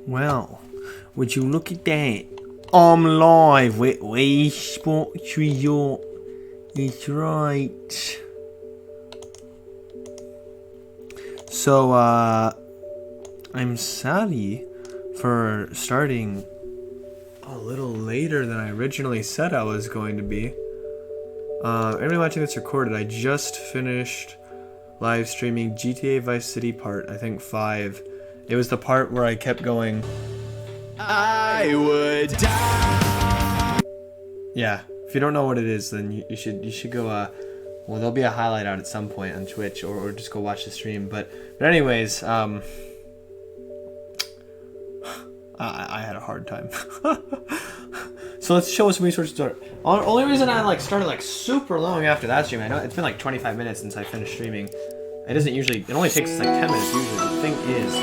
Well, would you look at that? I'm live with Wii Sports Resort. It's right. So, I'm sorry for starting a little later than I originally said I was going to be. Everybody watching this recorded, I just finished live streaming GTA Vice City part, I think 5. It was the part where I kept going, I would die. Yeah, if you don't know what it is, then you should go, well, there'll be a highlight out at some point on Twitch, or just go watch the stream. But anyways, I had a hard time. So let's show us resources. Only reason I started super long after that stream, I know it's been like 25 minutes since I finished streaming. It doesn't usually, it only takes like 10 minutes usually. The thing is,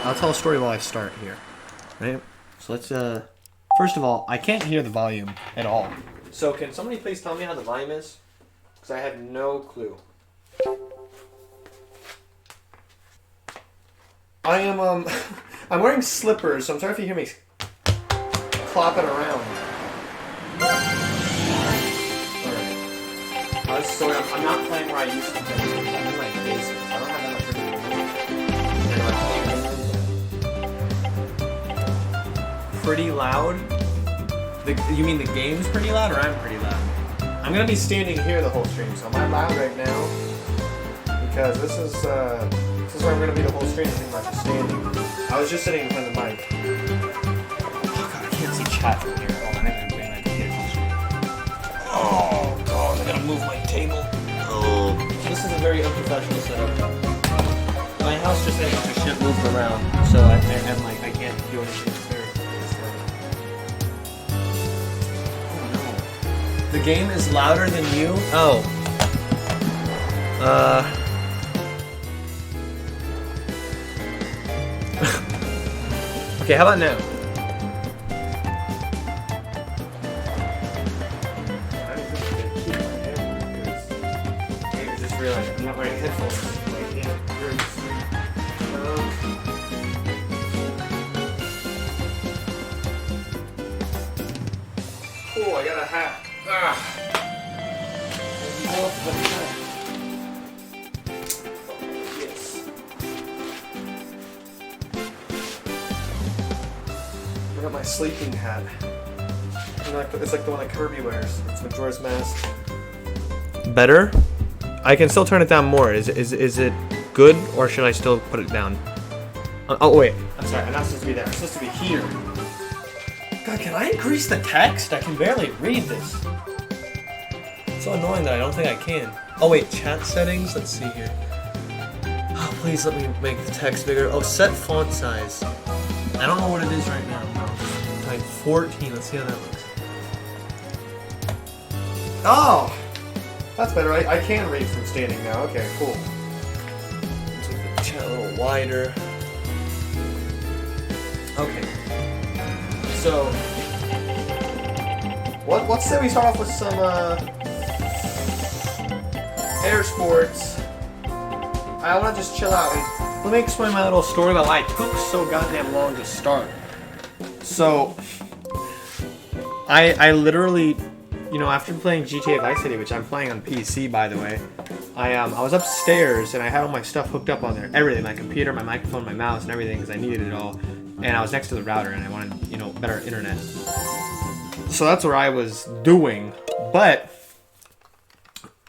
I'll tell a story while I start here. Right? So let's, first of all, I can't hear the volume at all. So can somebody please tell me how the volume is? Because I have no clue. I am, I'm wearing slippers, so I'm sorry if you hear me clopping around. Alright. So I'm not playing where I used to play. I'm in my basement. I don't have that much room. Pretty loud? You mean the game's pretty loud, or I'm pretty loud? I'm gonna be standing here the whole stream, so am I loud right now? Because this is where I'm gonna be the whole stream. I think about just standing. I was just sitting in front of the mic. Oh god, I can't see chat from here. Hold on, I gotta bring my computer closer. Oh god, I gotta move my table. Oh. This is a very unprofessional setup. My house just had a bunch of shit moved around, so I can't do anything fair. The game is louder than you? Oh. Okay, how about now? I just realized I'm not wearing headphones. Cool, I got a hat. Yes. I got my sleeping hat. It's like the one that Kirby wears. It's Majora's Mask. Better? I can still turn it down more. Is it good, or should I still put it down? Oh wait, I'm sorry. I'm not supposed to be there. I'm supposed to be here. God, can I increase the text? I can barely read this. It's so annoying that I don't think I can. Oh wait, chat settings? Let's see here. Oh, please let me make the text bigger. Oh, set font size. I don't know what it is right now. Type 14. Let's see how that looks. Oh! That's better. I can read from standing now. Okay, cool. Let's make the chat a little wider. Okay. So, let's say we start off with some air sports. I want to just chill out. Let me explain my little story about why it took so goddamn long to start. So, I literally, after playing GTA Vice City, which I'm playing on PC by the way, I was upstairs and I had all my stuff hooked up on there, everything, my computer, my microphone, my mouse, and everything, because I needed it all. And I was next to the router and I wanted, better internet. So that's what I was doing. But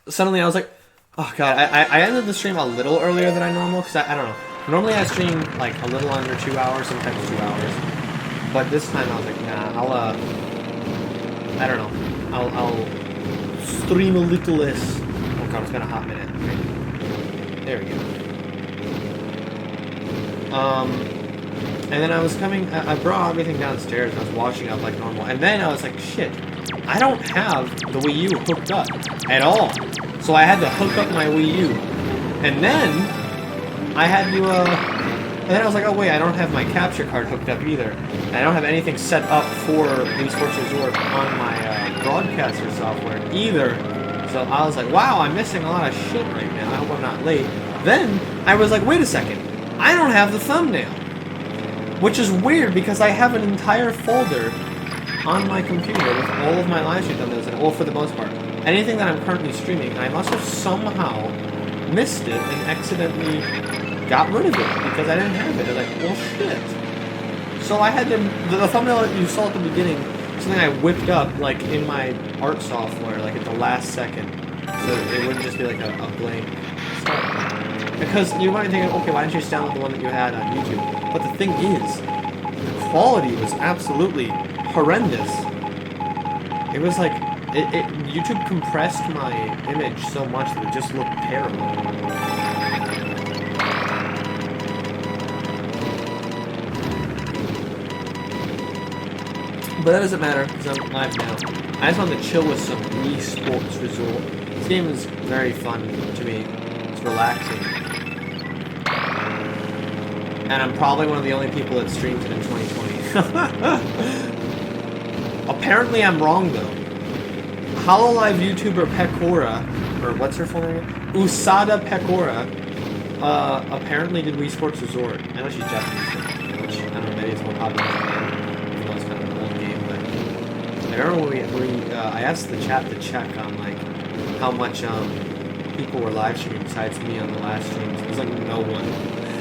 suddenly I was like, oh god, I ended the stream a little earlier than I normal, because I don't know. Normally I stream like a little under 2 hours, sometimes 2 hours. But this time I was like, nah, I don't know. I'll stream a little less. Oh god, it's been a hot minute. Okay. There we go. And then I was I brought everything downstairs and I was washing up like normal. And then I was like, shit, I don't have the Wii U hooked up at all. So I had to hook up my Wii U. And then I had to, and then I was like, oh wait, I don't have my capture card hooked up either. And I don't have anything set up for Wii Sports Resort on my broadcaster software either. So I was like, wow, I'm missing a lot of shit right now. I hope I'm not late. Then I was like, wait a second, I don't have the thumbnail. Which is weird because I have an entire folder on my computer with all of my live streams on those, and for the most part, anything that I'm currently streaming, I must have somehow missed it and accidentally got rid of it because I didn't have it. I was like, well, shit. So I had the thumbnail that you saw at the beginning, something I whipped up like in my art software, like at the last second, so it wouldn't just be like a blank start. Because you might be thinking, okay, why didn't you just download the one that you had on YouTube? But the thing is, the quality was absolutely horrendous. It was like, YouTube compressed my image so much that it just looked terrible. But that doesn't matter, because I'm live now. I just wanted to chill with some Wii Sports Resort. This game is very fun to me. It's relaxing. And I'm probably one of the only people that streams it in 2020. Apparently I'm wrong, though. Hololive YouTuber Pekora, or what's her full name? Usada Pekora, apparently did Wii Sports Resort. I know she's Japanese, which, I don't know, maybe it's more popular in Japan. Even though it's kind of an old game, but I remember when I asked the chat to check on, like, how much, people were live streaming besides me on the last streams. It was like no one.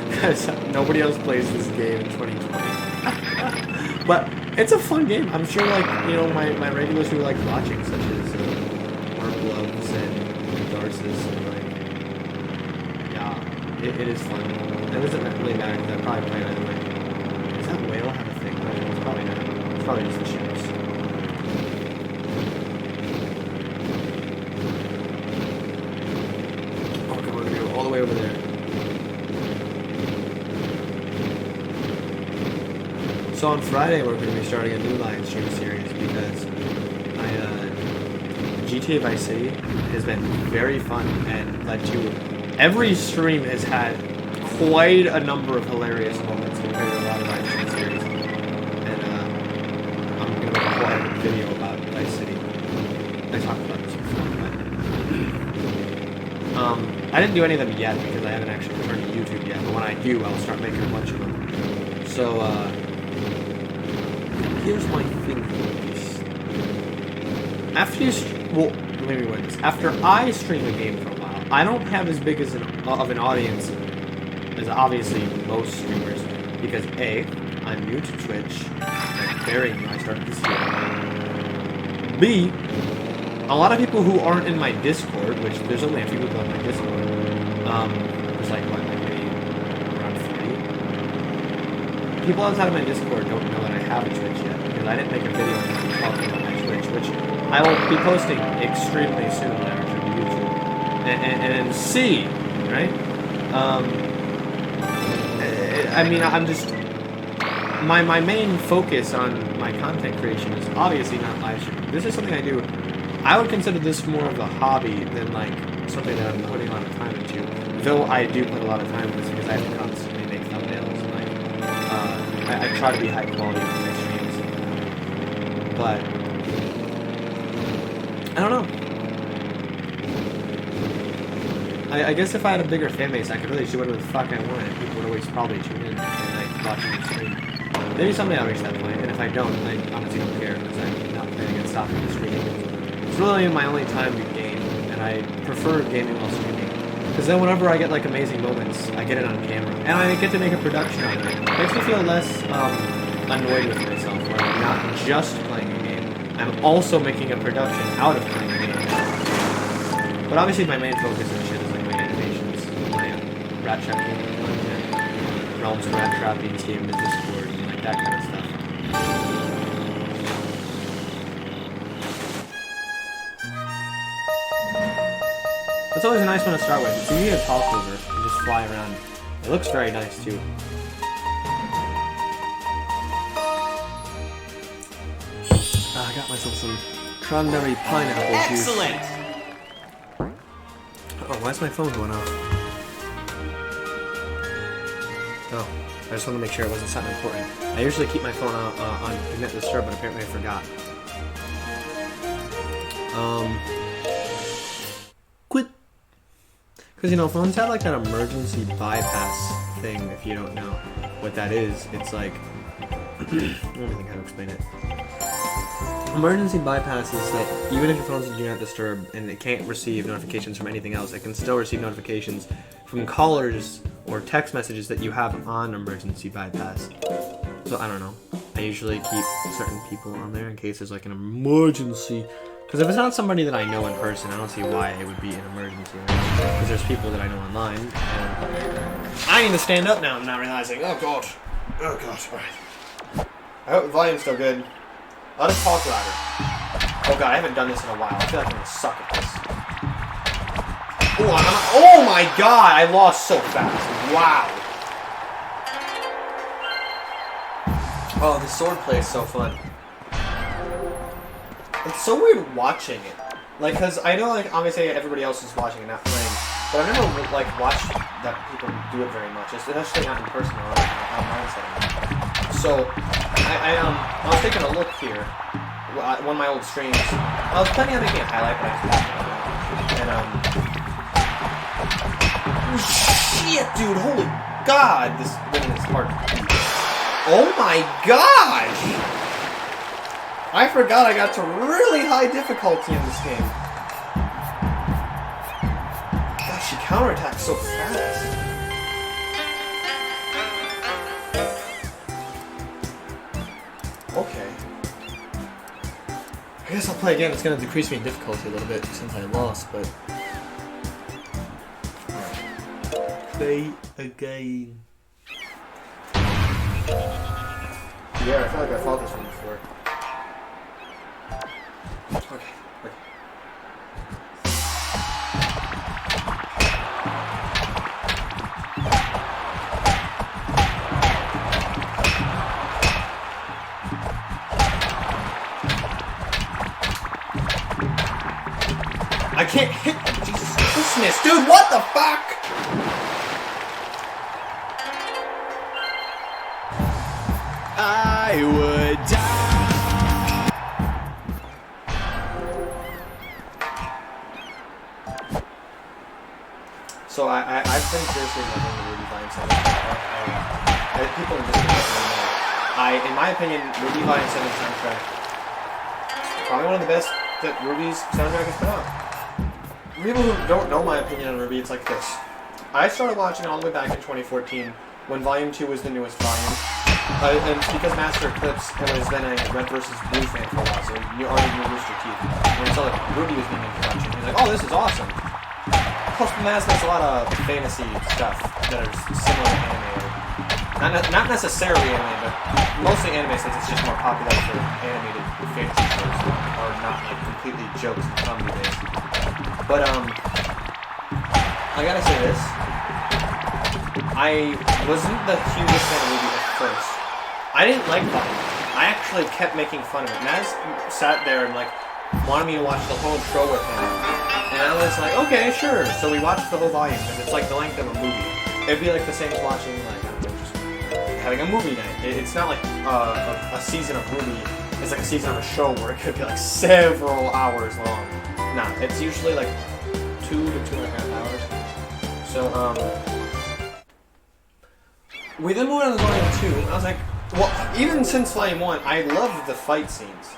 Because nobody else plays this game in 2020. But it's a fun game. I'm sure, like, you know, my regulars who like watching, such as Mark Loves and Darcis, and like, yeah, it is fun. It doesn't really matter because I probably play it either way. Does that whale have a thing? It's probably not. It's probably just the ships. Okay, we're gonna go all the way over there. So on Friday we're going to be starting a new live stream series because GTA Vice City has been very fun and led to every stream has had quite a number of hilarious moments compared to a lot of live stream series. And I'm going to make a whole epic video about Vice City. I talked about this before, but I didn't do any of them yet because I haven't actually returned to YouTube yet. But when I do, I'll start making a bunch of them. So here's my thing for this. After you, well, let me word this. After I stream a game for a while, I don't have as big as of an audience as obviously most streamers because A, I'm new to Twitch, like very new. I started this year. B, a lot of people who aren't in my Discord, which there's only a few people on my Discord. There's like what, like maybe around 30. People outside of my Discord don't know that I have a Twitch yet because I didn't make a video talking about my Twitch, which I will be posting extremely soon when I return to YouTube. And C, right? I mean, I'm just my main focus on my content creation is obviously not live streaming. This is something I do. I would consider this more of a hobby than like something that I'm putting a lot of time into. Though I do put a lot of time into this because I have to constantly make thumbnails and like I try to be high quality with my streams. But I don't know. I guess if I had a bigger fan base, I could really do whatever the fuck I wanted. People would always probably tune in and like watching the stream. Maybe someday I'll reach that point, and if I don't, I honestly don't care because I'm not planning on stopping the streaming. It's really my only time to game, and I prefer gaming while streaming. Because then whenever I get like amazing moments, I get it on camera, and I get to make a production out of it. It makes me feel less annoyed with myself, where I'm not just playing a game, I'm also making a production out of playing a game. But obviously my main focus and shit is like my animations, my Ratrapina content, Realms of Ratrapina team, the Discord, and like that kind of stuff. That's always a nice one to start with. It's easy to talk over and just fly around. It looks very nice too. I got myself some cranberry pineapple juice. Excellent! Oh, why is my phone going off? Oh, I just wanted to make sure it wasn't something important. I usually keep my phone on Do Not Disturb, but apparently I forgot. Quit. Because, you know, phones have like that emergency bypass thing if you don't know what that is. It's like, let me think how to explain it. Emergency bypass is that even if your phone's in Do Not Disturb and it can't receive notifications from anything else, it can still receive notifications from callers or text messages that you have on emergency bypass. So I don't know. I usually keep certain people on there in case there's like an emergency. Because if it's not somebody that I know in person, I don't see why it would be an emergency. Because there's people that I know online. And I need to stand up now. I'm not realizing. Oh god. Oh god. Alright. I hope the volume's still good. Let us talk louder. Oh god, I haven't done this in a while. I feel like I'm gonna suck at this. Oh my god! I lost so fast. Wow. Oh, the sword play is so fun. It's so weird watching it. Like, cause I know, like, obviously everybody else is watching and not playing, but I've never, like, watched that people do it very much, especially not in person or like, online setting. So, I was taking a look here, one of my old streams. I was planning on making a highlight, but I just passed it. And, shit, dude, holy god, this winning is hard. Oh my gosh! I forgot I got to really high difficulty in this game. God, she counterattacks so fast. Okay. I guess I'll play again. It's going to decrease me in difficulty a little bit since I lost, but... Alright. Play again. Yeah, I feel like I fought this one before. Okay. I can't hit them. Jesus Christmas, dude, what the fuck? I would die. So I've been seriously loving the Ruby Volume 7 soundtrack. People in this know. In my opinion, Ruby Volume 7 soundtrack is probably one of the best that Ruby's soundtrack has put out. People who don't know my opinion on Ruby, it's like this. I started watching it all the way back in 2014 when Volume 2 was the newest volume. And because Master Eclipse was then a Red vs. Blue fan for a while, so you already knew Rooster Teeth. When he saw that Ruby was being in production, he was like, oh, this is awesome. Plus, Maz makes a lot of fantasy stuff that are similar to anime. Not necessarily anime, but mostly anime since it's just more popular for animated fantasy shows that are not like completely jokes and comedy based. But I gotta say this. I wasn't the hugest fan of Ruby at first. I didn't like Volume. I actually kept making fun of it. Maz sat there and like wanted me to watch the whole show with him. And I was like, okay, sure. So we watched the whole volume, and it's like the length of a movie. It'd be like the same as watching, like, I don't know, just having a movie night. It's not like a season of Ruby. It's like a season of a show where it could be like several hours long. Nah, it's usually like 2 to 2.5 hours. So, we then moved on to Volume 2, and I was like, well, even since Volume 1, I loved the fight scenes.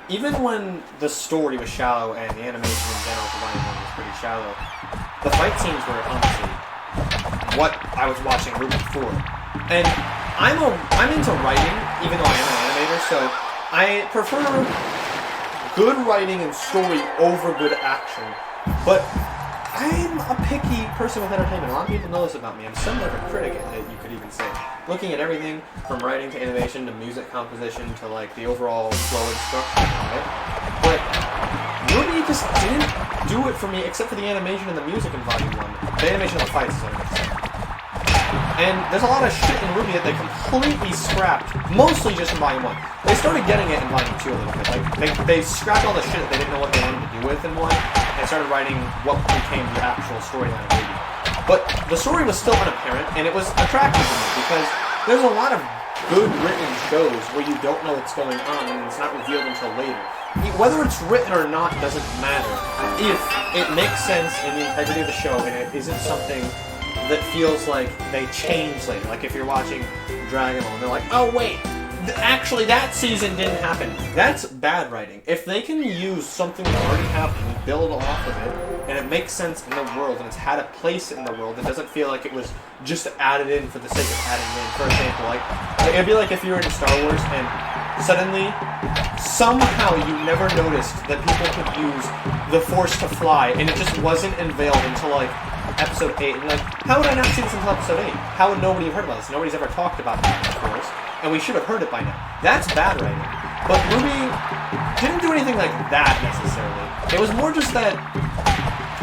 Even when the story was shallow and the animation in general for Volume 1 was pretty shallow, the fight scenes were honestly what I was watching Ruby for. And I'm into writing, even though I am an animator, so I prefer good writing and story over good action. But I'm a picky person with entertainment. A lot of people know this about me. I'm somewhat of a critic, you could even say. Looking at everything from writing to animation to music composition to like the overall flow and structure, right? But Ruby just didn't do it for me except for the animation and the music in Volume 1. The animation of the fights is what I'm gonna say. And there's a lot of shit in Ruby that they completely scrapped, mostly just in Volume 1. They started getting it in Volume 2 a little bit. Like, they scrapped all the shit that they didn't know what they wanted to do with in 1, and started writing what became the actual storyline of Ruby. But the story was still unapparent, and it was attractive to me, because there's a lot of good written shows where you don't know what's going on, and it's not revealed until later. Whether it's written or not doesn't matter, if it makes sense in the integrity of the show, and it isn't something that feels like they change later. Like if you're watching Dragon Ball and they're like, oh wait, actually that season didn't happen. That's bad writing. If they can use something that already happened and build off of it, and it makes sense in the world, and it's had a place in the world, it doesn't feel like it was just added in for the sake of adding in. For example, like it'd be like if you were in Star Wars and suddenly, somehow you never noticed that people could use the Force to fly, and it just wasn't unveiled until like episode 8. And like, how would I not see this until episode 8? How would nobody have heard about this? Nobody's ever talked about that, of course, and we should have heard it by now. That's bad writing. But Ruby didn't do anything like that necessarily. It was more just that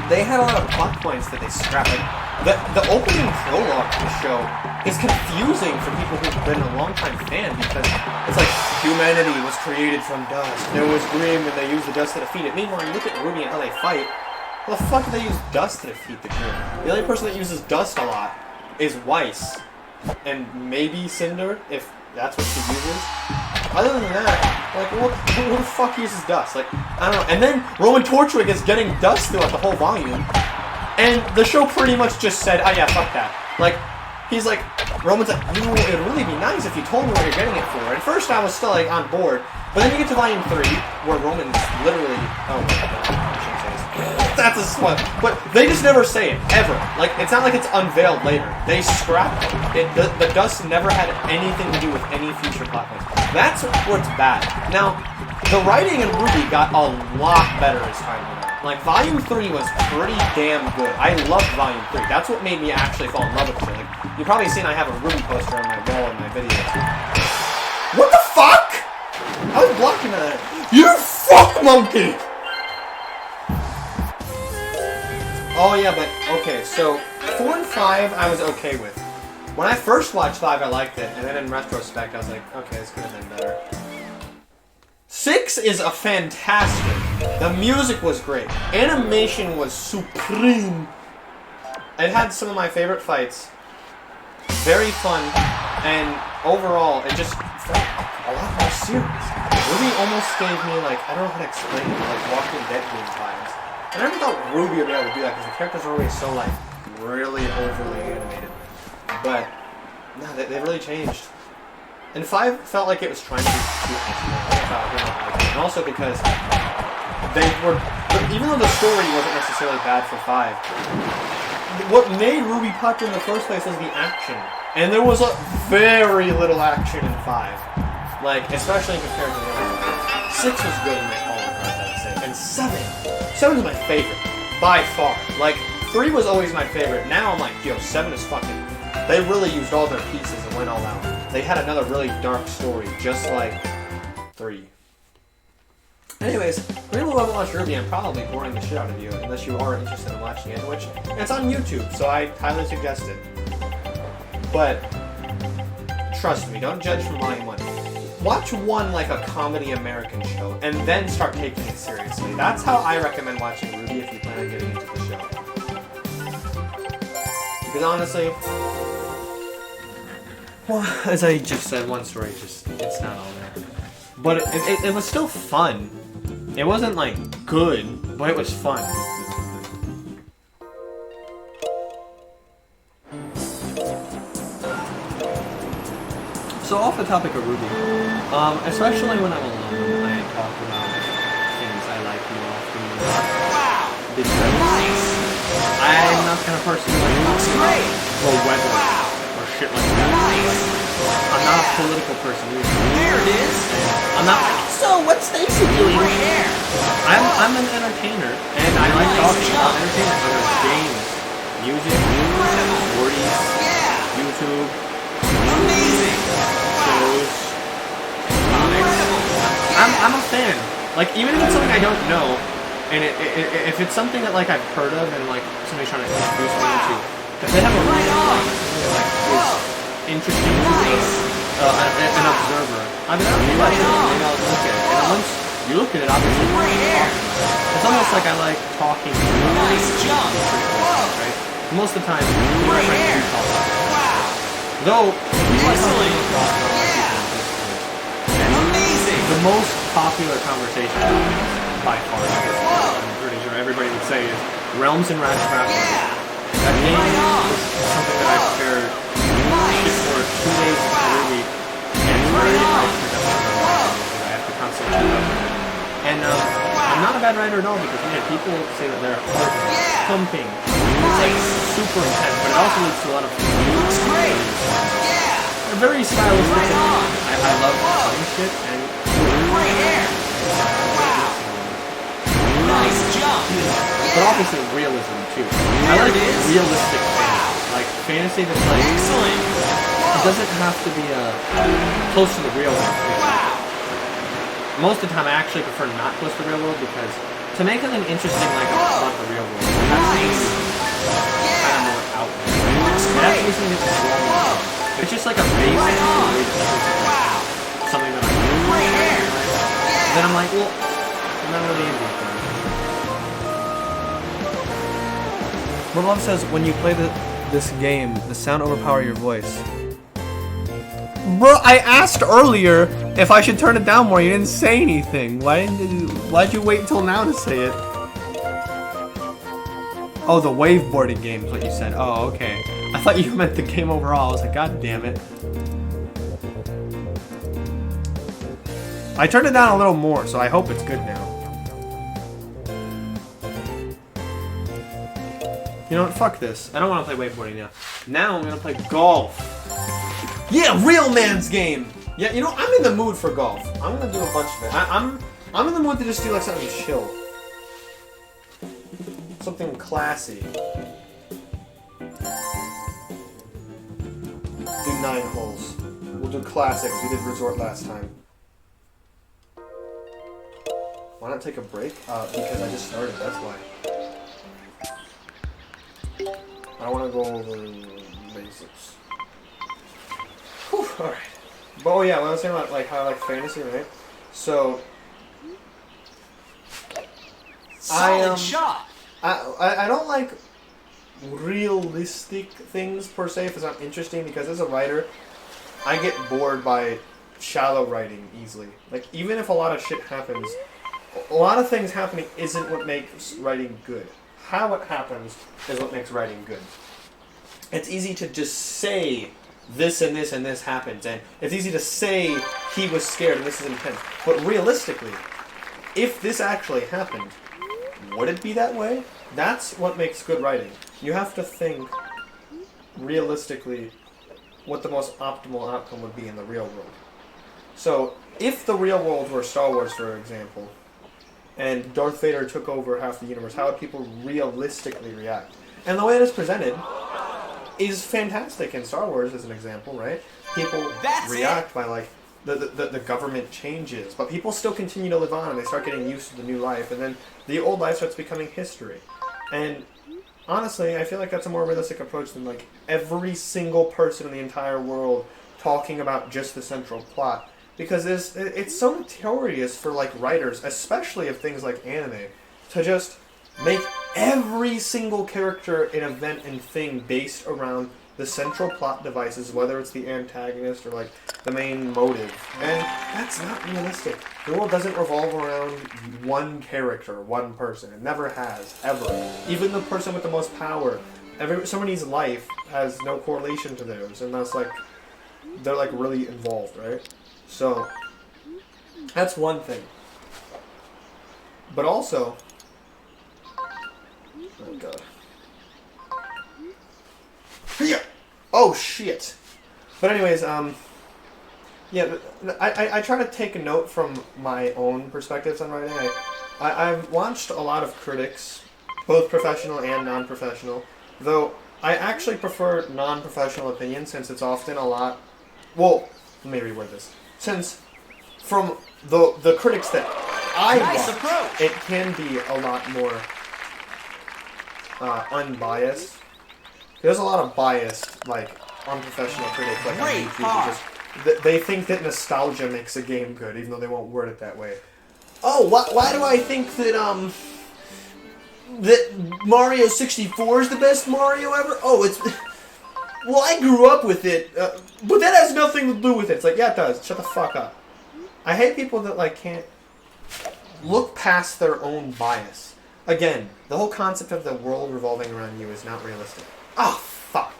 they had a lot of plot points that they scrapped. Like, the opening prologue to the show is confusing for people who've been a long-time fan because it's like humanity was created from dust. There was Grimm and they used the dust to defeat it. Meanwhile, you look at Ruby and how they fight. How the fuck do they use dust to defeat the Grimm? The only person that uses dust a lot is Weiss. And maybe Cinder, if that's what she uses. Other than that, like, who the fuck uses dust? Like, I don't know. And then Roman Torchwick is getting dust throughout the whole volume. And the show pretty much just said, oh yeah, fuck that. Like, he's like, Roman's like, you know, it would really be nice if you told me what you're getting it for. At first I was still like on board, but then you get to volume 3, where Roman's literally, oh my god, I shouldn't say this. That's a swap. But they just never say it, ever. Like, it's not like it's unveiled later. They scrapped it. The dust never had anything to do with any future plot points. That's what's bad. Now, the writing in Ruby got a lot better as time went on. Like, Volume 3 was pretty damn good. I loved Volume 3. That's what made me actually fall in love with it. Like, you've probably seen I have a Ruby poster on my wall in my videos. What the fuck? I was blocking that. You fuck monkey! Oh yeah, but, okay, so 4 and 5 I was okay with. When I first watched 5, I liked it, and then in retrospect, I was like, okay, this could have been better. 6 is a fantastic. The music was great. Animation was supreme. It had some of my favorite fights. Very fun, and overall, it just felt a lot more serious. Ruby almost gave me, like, I don't know how to explain it, like Walking Dead game vibes. And I never thought Ruby would be able to do that, because the characters are always so, like, really overly animated. But, no, they really changed. And 5 felt like it was trying to be too action. And also because they were, even though the story wasn't necessarily bad for 5, what made Ruby popular in the first place was the action. And there was a very little action in 5. Like, especially compared to the other one. 6 was good in like all regards, I'd say. And 7 is my favorite. By far. Like, 3 was always my favorite. Now I'm like, yo, 7 is fucking... They really used all their pieces and went all out. They had another really dark story, just like 3. Anyways, for people who haven't watched Ruby, I'm probably boring the shit out of you, unless you are interested in watching it, which it's on YouTube, so I highly suggest it. But, trust me, don't judge from volume 1. Watch one like a comedy American show, and then start taking it seriously. That's how I recommend watching Ruby if you plan on getting into the show. Because honestly... Well, as I just said, one story it's not all there. But it was still fun. It wasn't, like, good, but it was fun. So, off the topic of Ruby, especially when I'm alone, I talk about things I like more often than I'm not the kind of person who likes the weather or shit like that. I'm not a political person either. There it is. I'm not. So what's Stacy doing here? I'm an entertainer, and I like talking about entertainment, whether it's games, music, stories, YouTube, Amazing. shows, comics. I'm a fan. Like, even if it's something I don't know, and if it's something that like I've heard of and like somebody's trying to introduce me to, if they have a like is interesting to me, an observer, I'm gonna watch it and I'll look at it. And once you look at it, obviously you talk about it. It's almost like I like talking to you. Nice jump. Right? Most of the time, you and my friends do talk about it. Though, Excellent. Amazing. The most popular conversation by far, I'm pretty sure everybody would say, is Realms and Ratrapina. That game Right on. is something that I prepared Nice. for 2 days every week. And Right on. I have to constantly keep up with it. And I'm not a bad writer at all because people say that their heart is Yeah. pumping. It's like super intense, but it also leads to a lot of Looks great. Yeah. they're very stylistic. Right on. I love funny shit and Great air. Wow. Nice jump. but obviously realism too. I There like it is. realistic Wow. fantasy. Like fantasy that's like Excellent. it doesn't have to be close to the real world. Wow. Most of the time I actually prefer not close to the real world because to make something interesting like about the real world, it has to Nice. be kind of more out there. Looks It has to be great. something that's wrong. It's just like a basic Right on. way to something that I Great air. then I'm like, well, I'm not really into it. My mom says when you play this game, the sound overpower your voice. Bro, I asked earlier if I should turn it down more. You didn't say anything. Why'd you wait until now to say it? Oh, the waveboarding game is what you said. Oh, okay. I thought you meant the game overall. I was like, God damn it. I turned it down a little more, so I hope it's good now. You know what? Fuck this. I don't want to play wakeboarding now. Now I'm gonna play golf. Yeah, real man's game. Yeah, you know I'm in the mood for golf. I'm gonna do a bunch of it. I'm in the mood to just do like something chill, something classy. Do 9 holes. We'll do classics. We did resort last time. Why not take a break? Because I just started. That's why. I don't want to go over the basics. Whew, alright. But oh yeah, what I was saying about like how I like fantasy, right? So Solid shot. I don't like realistic things per se if it's not interesting because as a writer, I get bored by shallow writing easily. Like even if a lot of shit happens, a lot of things happening isn't what makes writing good. How it happens is what makes writing good. It's easy to just say this and this and this happens, and it's easy to say he was scared and this is intense. But realistically, if this actually happened, would it be that way? That's what makes good writing. You have to think realistically what the most optimal outcome would be in the real world. So, if the real world were Star Wars, for example, and Darth Vader took over half the universe, how would people realistically react? And the way it is presented is fantastic in Star Wars, as an example, right? People react by, like, the government changes, but people still continue to live on, and they start getting used to the new life, and then the old life starts becoming history. And honestly, I feel like that's a more realistic approach than, like, every single person in the entire world talking about just the central plot. Because it's so notorious for, like, writers, especially of things like anime, to just make every single character and event and thing based around the central plot devices, whether it's the antagonist or, like, the main motive. And that's not realistic. The world doesn't revolve around one character, one person. It never has, ever. Even the person with the most power, somebody's life has no correlation to theirs, and that's, like, they're, like, really involved, right? So, that's one thing. But also, oh god. Yeah. Oh shit. But anyways, yeah, I try to take a note from my own perspectives on writing. I've watched a lot of critics, both professional and non-professional, though I actually prefer non-professional opinions since it's often a lot, well, let me reword this. Since from the critics that I watch, it can be a lot more unbiased. There's a lot of biased, like, unprofessional critics, like on YouTube. They think that nostalgia makes a game good, even though they won't word it that way. Oh, why do I think that that Mario 64 is the best Mario ever? Oh, it's... Well, I grew up with it, but that has nothing to do with it. It's like, yeah, it does. Shut the fuck up. I hate people that, like, can't look past their own bias. Again, the whole concept of the world revolving around you is not realistic. Oh, fuck.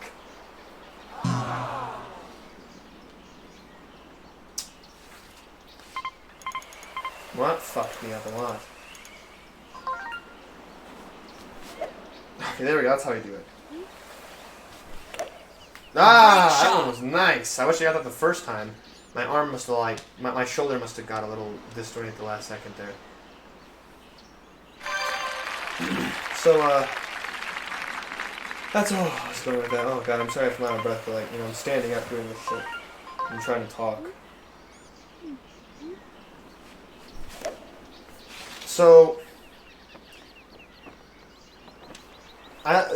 Well, that fucked me up a lot. Okay, there we go. That's how you do it. Ah, that one was nice. I wish I got that the first time. My arm must have, like, my shoulder must have got a little distorted at the last second there. So, that's all I was going with that. Oh, God, I'm sorry if I'm out of breath, but, like, you know, I'm standing up doing this shit. I'm trying to talk. So,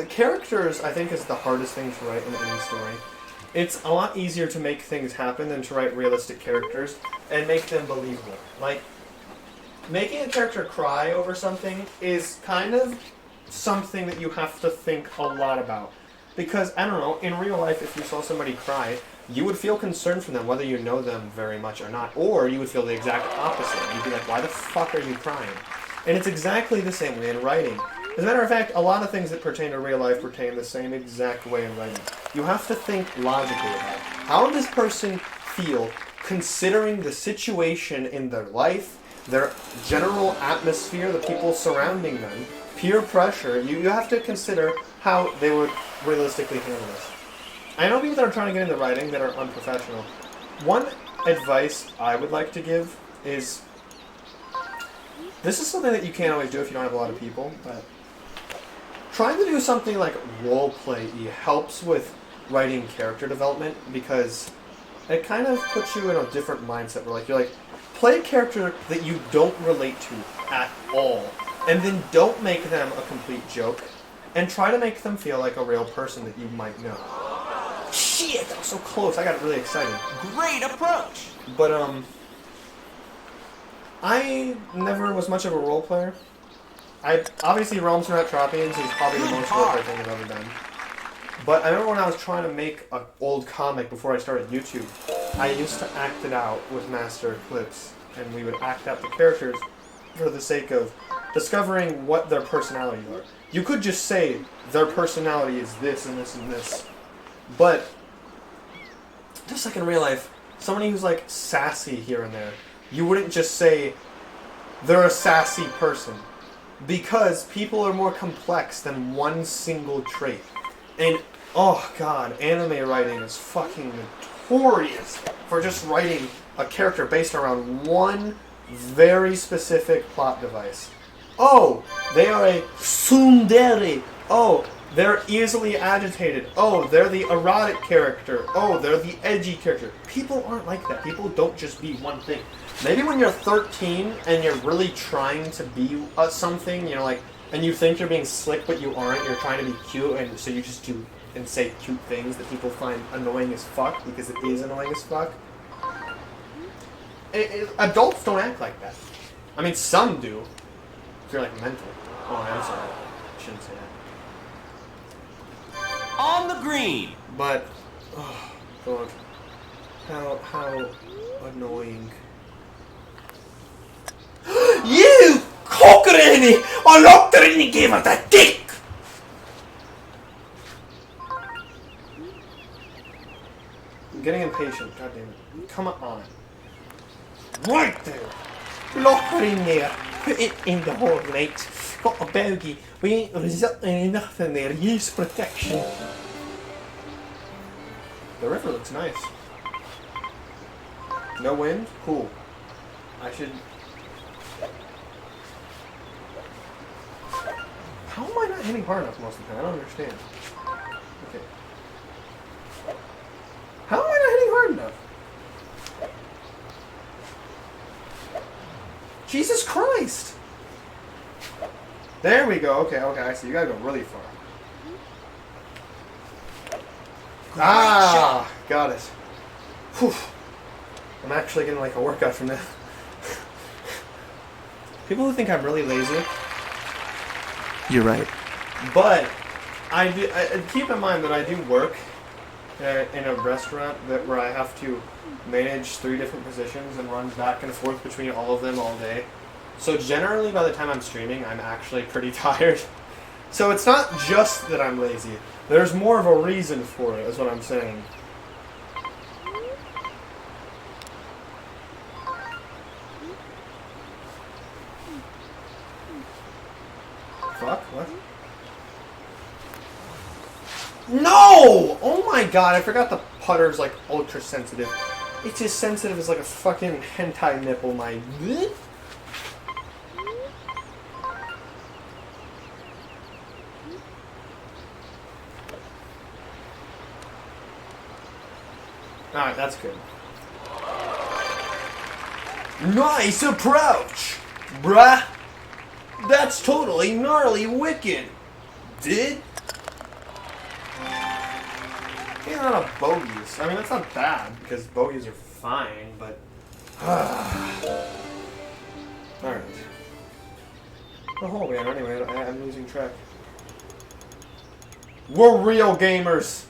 characters, I think, is the hardest thing to write in any story. It's a lot easier to make things happen than to write realistic characters and make them believable. Like, making a character cry over something is kind of something that you have to think a lot about. Because, I don't know, in real life, if you saw somebody cry, you would feel concerned for them, whether you know them very much or not. Or you would feel the exact opposite. You'd be like, why the fuck are you crying? And it's exactly the same way in writing. As a matter of fact, a lot of things that pertain to real life pertain the same exact way in writing. You have to think logically about it. How would this person feel considering the situation in their life, their general atmosphere, the people surrounding them, peer pressure? You have to consider how they would realistically handle this. I know people that are trying to get into writing that are unprofessional. One advice I would like to give is, this is something that you can't always do if you don't have a lot of people, but trying to do something like roleplay-y helps with writing character development, because it kind of puts you in a different mindset where, like, you're like, play a character that you don't relate to at all, and then don't make them a complete joke, and try to make them feel like a real person that you might know. Shit, that was so close. I got really excited. Great approach! But, I never was much of a role player. Obviously, Realms and Ratrapians is probably the most roleplay thing I've ever done. But I remember when I was trying to make an old comic before I started YouTube, I used to act it out with Master Eclipse, and we would act out the characters for the sake of discovering what their personalities are. You could just say, their personality is this and this and this. But, just like in real life, somebody who's like sassy here and there, you wouldn't just say, they're a sassy person. Because people are more complex than one single trait. And, oh god, anime writing is fucking notorious for just writing a character based around one very specific plot device. Oh, they are a tsundere. Oh, they're easily agitated. Oh, they're the erotic character. Oh, they're the edgy character. People aren't like that. People don't just be one thing. Maybe when you're 13 and you're really trying to be something, you know, like, and you think you're being slick but you aren't, you're trying to be cute, and so you just do and say cute things that people find annoying as fuck because it is annoying as fuck. Adults don't act like that. I mean, some do. If you're like mental. Oh, I'm sorry. I shouldn't say that. On the green! But, oh, God. How annoying. You cockerini! I locked her in and gave her the dick! I'm getting impatient, god damn it. Come on. Right there! Lock her in there. Put it in the hole, right? Got a bogey. We ain't resulting in nothing there. Use protection. The river looks nice. No wind? Cool. I should... How am I not hitting hard enough most of the time? I don't understand. Okay. How am I not hitting hard enough? Jesus Christ! There we go. Okay, I see. You gotta go really far. Ah! Got it. Whew. I'm actually getting like a workout from that. People who think I'm really lazy, you're right. But I keep in mind that I do work in a restaurant where I have to manage 3 different positions and run back and forth between all of them all day. So generally, by the time I'm streaming, I'm actually pretty tired. So it's not just that I'm lazy. There's more of a reason for it, is what I'm saying. Fuck, what? No! Oh my god, I forgot the putter's like ultra sensitive. It's as sensitive as like a fucking hentai nipple, my... Alright, that's good. Nice approach! Bruh! That's totally gnarly wicked! Did? Yeah, not a bogeys. I mean, that's not bad, because bogeys are fine, but... Alright. The whole man, anyway, I'm losing track. We're real gamers!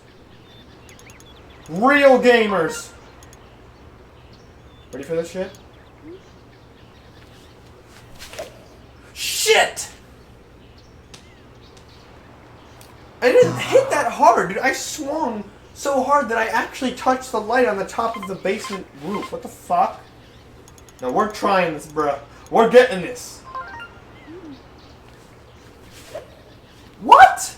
Real gamers! Ready for this shit? Shit! I didn't hit that hard, dude. I swung so hard that I actually touched the light on the top of the basement roof. What the fuck? No, we're trying this, bruh. We're getting this. What?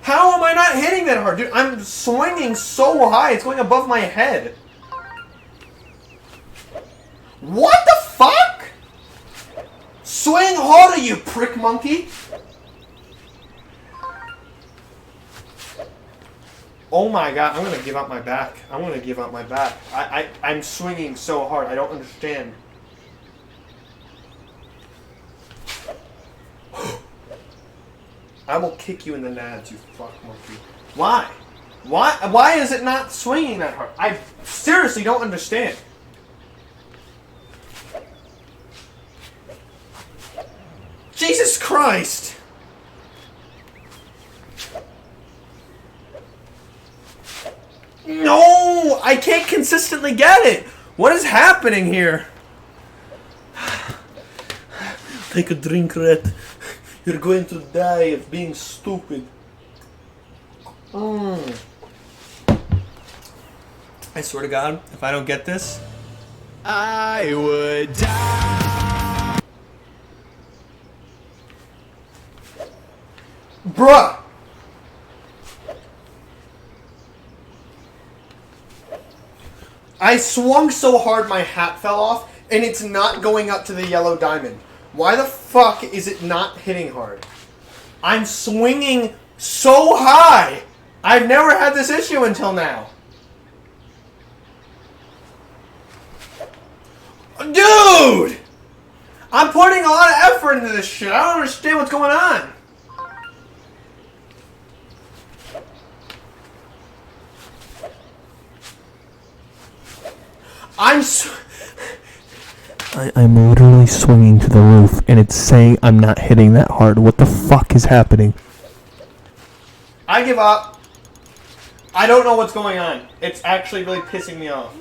How am I not hitting that hard? Dude, I'm swinging so high, it's going above my head. What the fuck? Swing harder, you prick monkey. Oh my god, I'm gonna give up my back. I'm gonna give up my back. I'm swinging so hard, I don't understand. I will kick you in the nads, you fuck monkey. Why? Why is it not swinging that hard? I seriously don't understand. Jesus Christ! No! I can't consistently get it! What is happening here? Take a drink, Red. You're going to die of being stupid. I swear to God, if I don't get this, I would die. Bruh! I swung so hard my hat fell off, and it's not going up to the yellow diamond. Why the fuck is it not hitting hard? I'm swinging so high! I've never had this issue until now. Dude! I'm putting a lot of effort into this shit. I don't understand what's going on. I'm literally swinging to the roof, and it's saying I'm not hitting that hard. What the fuck is happening? I give up. I don't know what's going on. It's actually really pissing me off.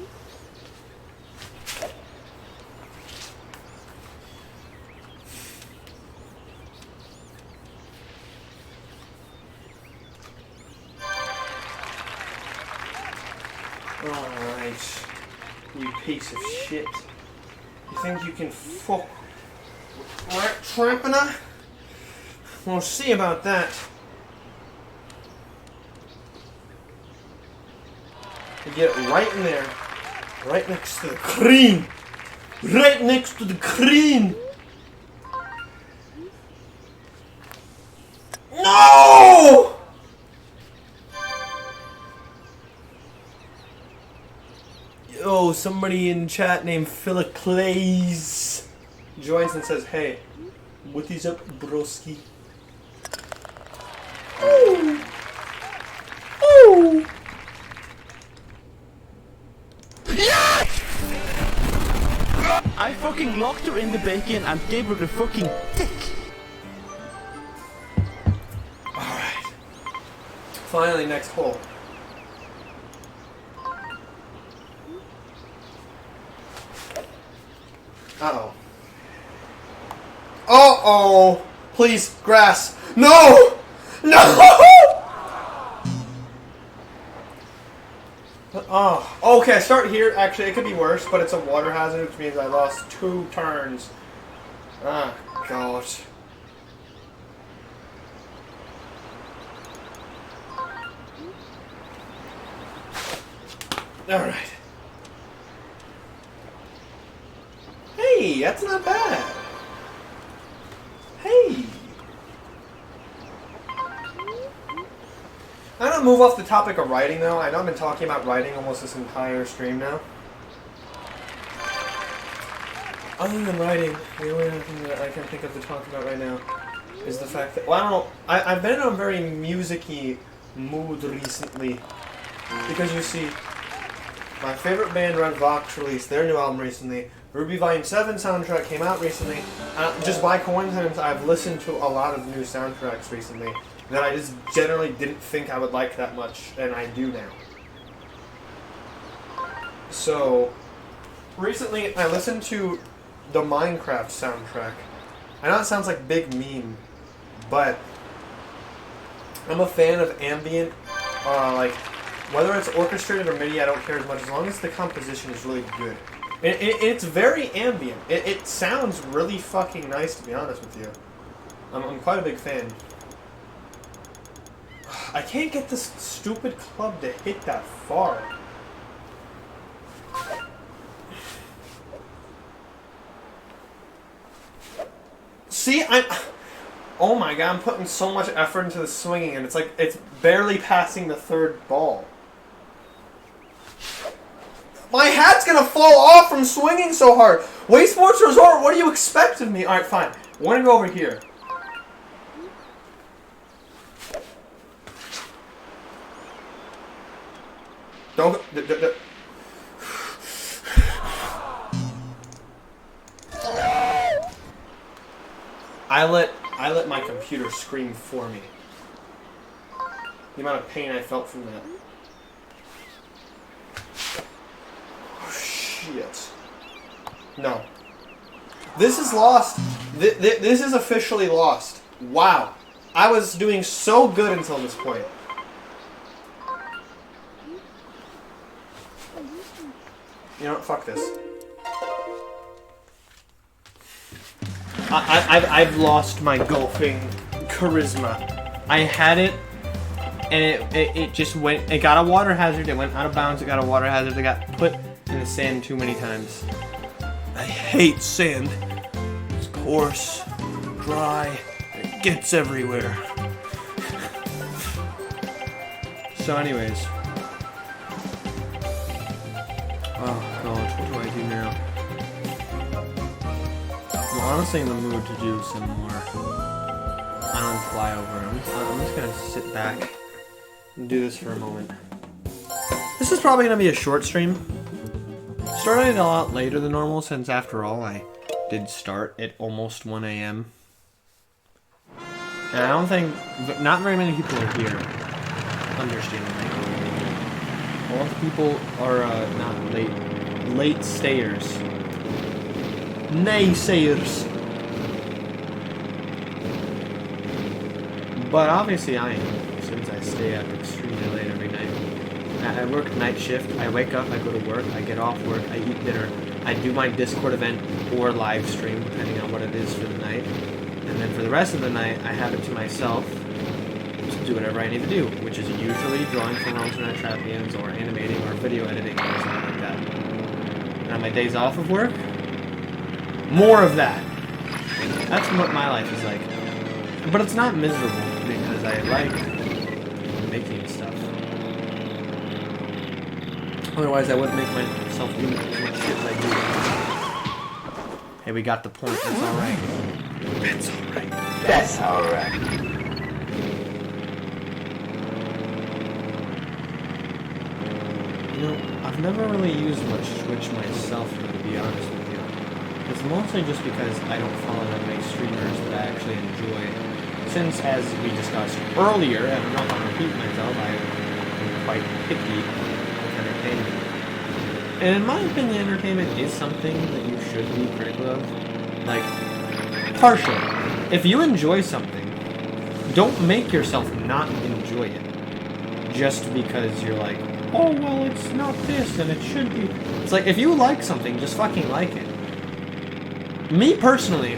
Alright. You piece of shit. You think you can fuck Ratrapina? We'll see about that. You get it right in there. Right next to the cream. Right next to the cream. No! Yo, somebody in chat named Philocles joins and says, "Hey, what is up, broski?" Ooh. Ooh. Yes! I fucking locked her in the bacon and gave her the fucking dick. Alright. Finally, next hole. Uh-oh. Uh-oh! Please, grass. No! No! Oh, okay, I start here. Actually, it could be worse, but it's a water hazard, which means I lost 2 turns. Ah, God. Alright. Hey, that's not bad. Hey. I'm gonna move off the topic of writing, though. I know I've been talking about writing almost this entire stream now. Other than writing, the only other thing that I can think of to talk about right now is the fact that, well, I don't know, I've been in a very music-y mood recently. Because you see, my favorite band, Red Vox, released their new album recently. Ruby Volume 7 soundtrack came out recently. Just by coincidence, I've listened to a lot of new soundtracks recently that I just generally didn't think I would like that much, and I do now. So, recently I listened to the Minecraft soundtrack. I know it sounds like big meme, but I'm a fan of ambient, like, whether it's orchestrated or MIDI, I don't care as long as the composition is really good. It's very ambient. It sounds really fucking nice, to be honest with you. I'm quite a big fan. I can't get this stupid club to hit that far. See, oh my god, I'm putting so much effort into the swinging, and it's like, it's barely passing the 3rd ball. My hat's gonna fall off from swinging so hard. Wii Sports Resort, what do you expect of me? Alright, fine. I want to go over here. Don't... I let my computer scream for me. The amount of pain I felt from that. Oh, shit. No. This is lost. This is officially lost. Wow. I was doing so good until this point. You know what? Fuck this. I've lost my golfing charisma. I had it, and it just went. It got a water hazard. It went out of bounds. It got a water hazard. It got put in the sand too many times. I hate sand. It's coarse, dry. It gets everywhere. So, anyways. Oh God, what do I do now? I'm honestly in the mood to do some more island flyover. I'm just gonna sit back and do this for a moment. This is probably gonna be a short stream. Started a lot later than normal since, after all, I did start at almost 1 a.m. And I don't think, not very many people are here, understandably. A lot of people are not late stayers. Naysayers. But obviously I am, since I stay up extremely late every night. I work night shift, I wake up, I go to work, I get off work, I eat dinner, I do my Discord event or live stream, depending on what it is for the night. And then for the rest of the night, I have it to myself to do whatever I need to do, which is usually drawing for Ratrapina or animating or video editing or something like that. And on my days off of work, more of that. That's what my life is like. But it's not miserable, because I like making stuff. Otherwise, I wouldn't make myself do as much shit as I do. Hey, we got the point. That's alright. That's alright. That's alright. You know, I've never really used much Twitch myself, to be honest with you. It's mostly just because I don't follow that many streamers that I actually enjoy. Since, as we discussed earlier, and I'm not going to repeat myself, I'm quite picky with entertainment. And in my opinion, entertainment is something that you should be critical of. Like, partially. If you enjoy something, don't make yourself not enjoy it. Just because you're like, oh, well, it's not this, and it should be. It's like, if you like something, just fucking like it. Me, personally,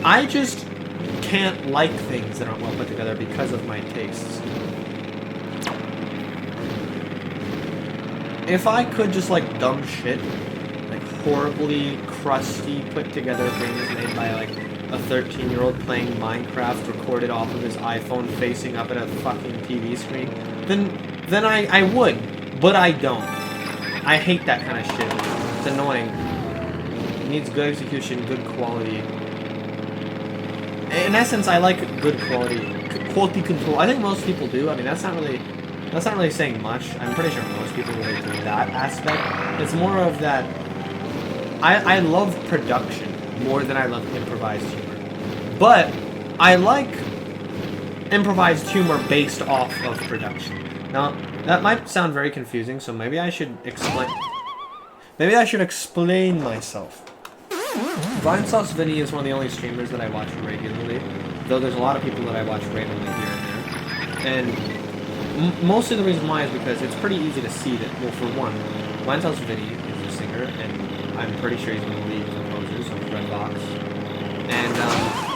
I just can't like things that aren't well put together because of my tastes. If I could just like dumb shit, like horribly crusty put together things made by like a 13-year-old playing Minecraft recorded off of his iPhone facing up at a fucking TV screen, then I would, but I don't. I hate that kind of shit. It's annoying. It needs good execution, good quality. In essence, I like good quality control. I think most people do. I mean, that's not really saying much. I'm pretty sure most people relate to that aspect. It's more of that. I love production more than I love improvised humor, but I like improvised humor based off of production. Now, that might sound very confusing, so maybe I should explain. Maybe I should explain myself. Vinesauce Vinny is one of the only streamers that I watch regularly, though there's a lot of people that I watch randomly here and there. And mostly the reason why is because it's pretty easy to see that, well, for one, Vinesauce Vinny is a singer, and I'm pretty sure he's one of the lead composers of Redbox. And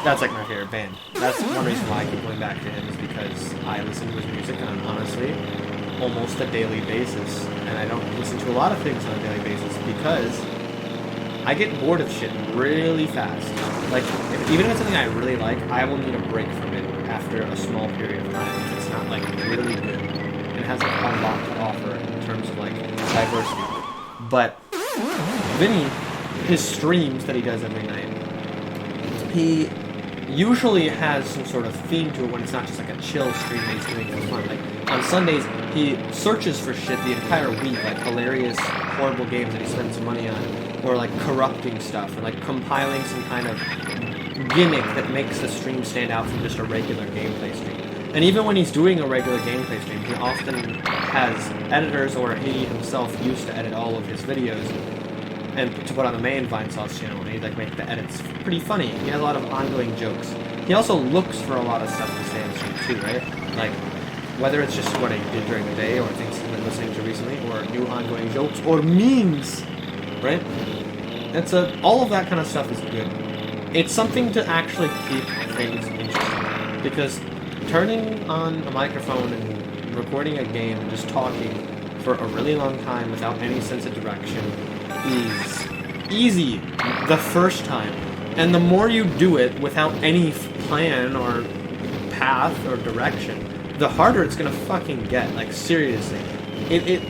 that's like my favorite band. That's one reason why I keep going back to him, is because I listen to his music on, honestly, almost a daily basis. And I don't listen to a lot of things on a daily basis because I get bored of shit really fast. Like, even if it's something I really like, I will need a break from it after a small period of time if it's not, like, really good. And it has, like, a lot to offer in terms of, like, diversity. But Vinny, his streams that he does every night, he usually has some sort of theme to it when it's not just, like, a chill stream that he's doing for fun. Like, on Sundays, he searches for shit the entire week, like, hilarious, horrible games that he spends some money on. Or like corrupting stuff, or like compiling some kind of gimmick that makes the stream stand out from just a regular gameplay stream. And even when he's doing a regular gameplay stream, he often has editors, or he himself used to edit all of his videos and to put on the main Vinesauce channel, and he'd like make the edits pretty funny. He has a lot of ongoing jokes. He also looks for a lot of stuff to say on stream too, right? Like, whether it's just what I did during the day, or things he's been listening to recently, or new ongoing jokes, or memes. Right? It's all of that kind of stuff is good. It's something to actually keep things interesting. Because turning on a microphone and recording a game and just talking for a really long time without any sense of direction is easy the first time. And the more you do it without any plan or path or direction, the harder it's gonna fucking get. Like, seriously.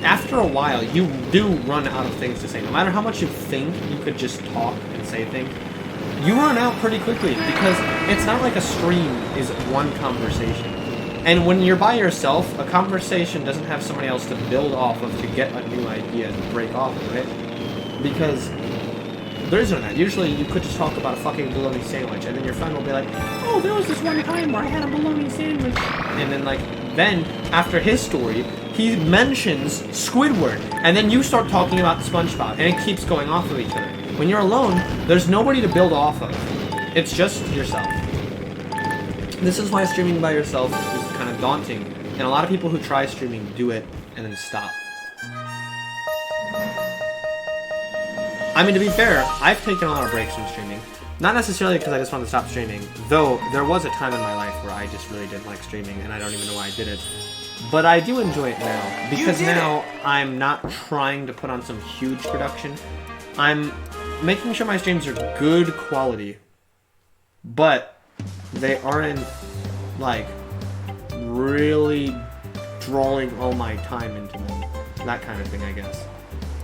After a while, you do run out of things to say. No matter how much you think you could just talk and say things, you run out pretty quickly, because it's not like a stream is one conversation. And when you're by yourself, a conversation doesn't have somebody else to build off of to get a new idea and break off of it. Because there isn't that. Usually you could just talk about a fucking bologna sandwich, and then your friend will be like, oh, there was this one time where I had a bologna sandwich. And then, like, after his story, he mentions Squidward, and then you start talking about SpongeBob, and it keeps going off of each other. When you're alone, there's nobody to build off of. It's just yourself. This is why streaming by yourself is kind of daunting, and a lot of people who try streaming do it and then stop. I mean, to be fair, I've taken a lot of breaks from streaming. Not necessarily because I just wanted to stop streaming, though there was a time in my life where I just really didn't like streaming, and I don't even know why I did it. But I do enjoy it now, because now I'm not trying to put on some huge production. I'm making sure my streams are good quality, but they aren't, like, really drawing all my time into them. That kind of thing, I guess.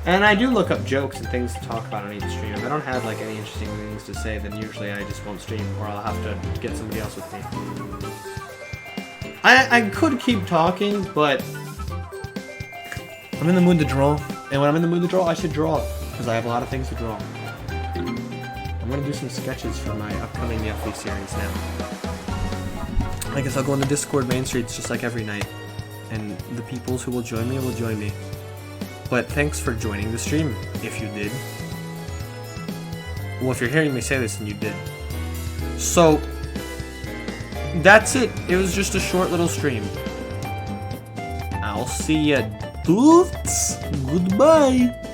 And I do look up jokes and things to talk about on each stream. If I don't have, like, any interesting things to say, then usually I just won't stream, or I'll have to get somebody else with me. I could keep talking, but I'm in the mood to draw. And when I'm in the mood to draw, I should draw, because I have a lot of things to draw. I'm going to do some sketches for my upcoming Yeffy series now. I guess I'll go on the Discord main streets just like every night. And the peoples who will join me will join me. But thanks for joining the stream, if you did. Well, if you're hearing me say this, then you did. So, that's it. It was just a short little stream. I'll see ya dudes. Goodbye.